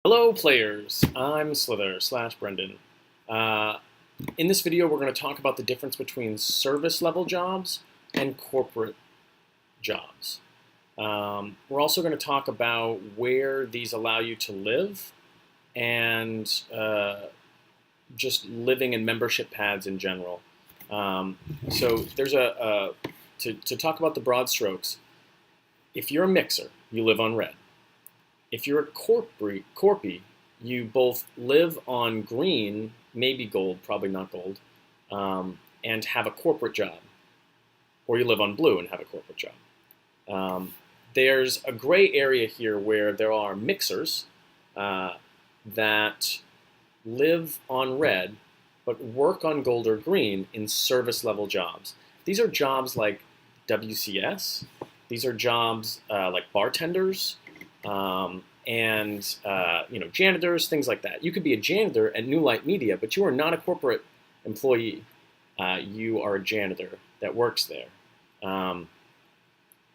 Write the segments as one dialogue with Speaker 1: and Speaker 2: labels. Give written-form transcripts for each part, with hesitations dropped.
Speaker 1: Hello players, I'm Slither/Brendan. In this video we're going to talk about the difference between service level jobs and corporate jobs. We're also going to talk about where these allow you to live and just living in membership pads in general. So there's to talk about the broad strokes. If you're a mixer, you live on red. If you're a corpy, you both live on green, maybe gold, probably not gold, and have a corporate job. Or you live on blue and have a corporate job. There's a gray area here where there are mixers that live on red but work on gold or green in service level jobs. These are jobs like WCS. These are jobs like bartenders. Janitors, things like that. You could be a janitor at New Light Media, but you are not a corporate employee. You are a janitor that works there.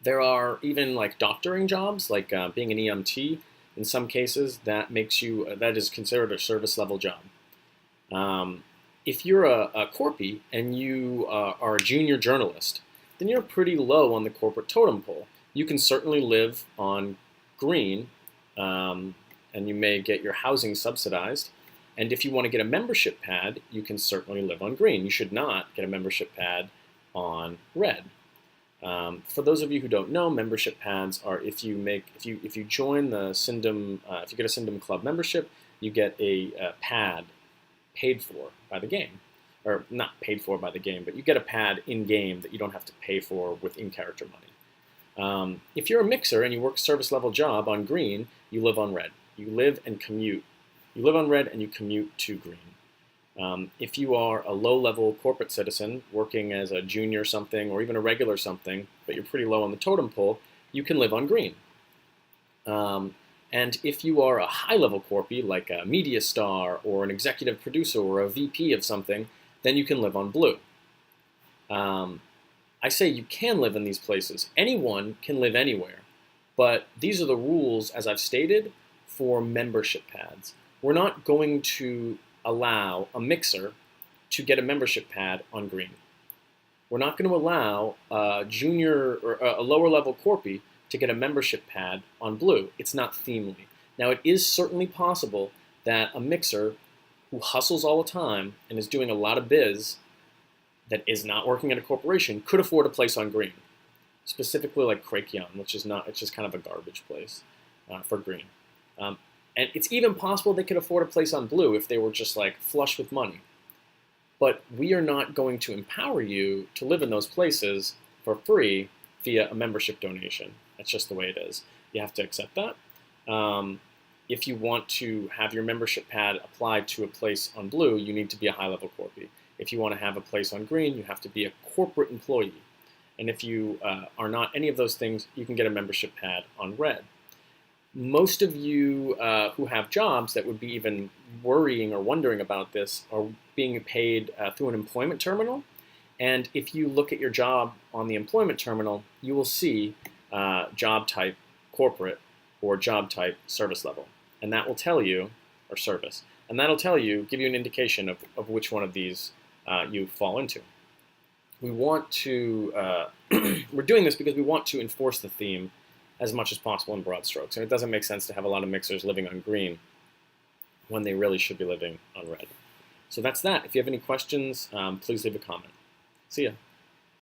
Speaker 1: There are even like doctoring jobs, like being an EMT. In some cases, that is considered a service level job. If you're a corpy and you are a junior journalist, then you're pretty low on the corporate totem pole. You can certainly live on green, and you may get your housing subsidized. And if you want to get a membership pad, you can certainly live on green. You should not get a membership pad on red. For those of you who don't know, membership pads are if you join the Syndom, if you get a Syndom Club membership, you get a pad paid for by the game, or not paid for by the game, but you get a pad in game that you don't have to pay for with in-character money. If you're a mixer and you work a service level job on green, you live on red. You live and commute. You live on red and you commute to green. If you are a low-level corporate citizen working as a junior something or even a regular something, but you're pretty low on the totem pole, you can live on green. And if you are a high-level corpy, like a media star or an executive producer or a VP of something, then you can live on blue. I say you can live in these places. Anyone can live anywhere, but these are the rules, as I've stated, for membership pads. We're not going to allow a mixer to get a membership pad on green. We're not going to allow a junior or a lower level corpy to get a membership pad on blue. It's not themely. Now, it is certainly possible that a mixer who hustles all the time and is doing a lot of biz that is not working at a corporation could afford a place on green, specifically like Krakion, which is not, it's just kind of a garbage place for green. And it's even possible they could afford a place on blue if they were just like flush with money. But we are not going to empower you to live in those places for free via a membership donation. That's just the way it is. You have to accept that. If you want to have your membership pad applied to a place on blue, you need to be a high-level corpy. If you want to have a place on green, you have to be a corporate employee. And if you are not any of those things, you can get a membership pad on red. Most of you who have jobs that would be even worrying or wondering about this are being paid through an employment terminal. And if you look at your job on the employment terminal, you will see job type corporate or job type service level. And that will tell you, or service, and that'll tell you, give you an indication of which one of these you fall into. We want to, we're doing this because we want to enforce the theme as much as possible in Broadstrokes. And it doesn't make sense to have a lot of mixers living on green when they really should be living on red. So that's that. If you have any questions, please leave a comment. See ya.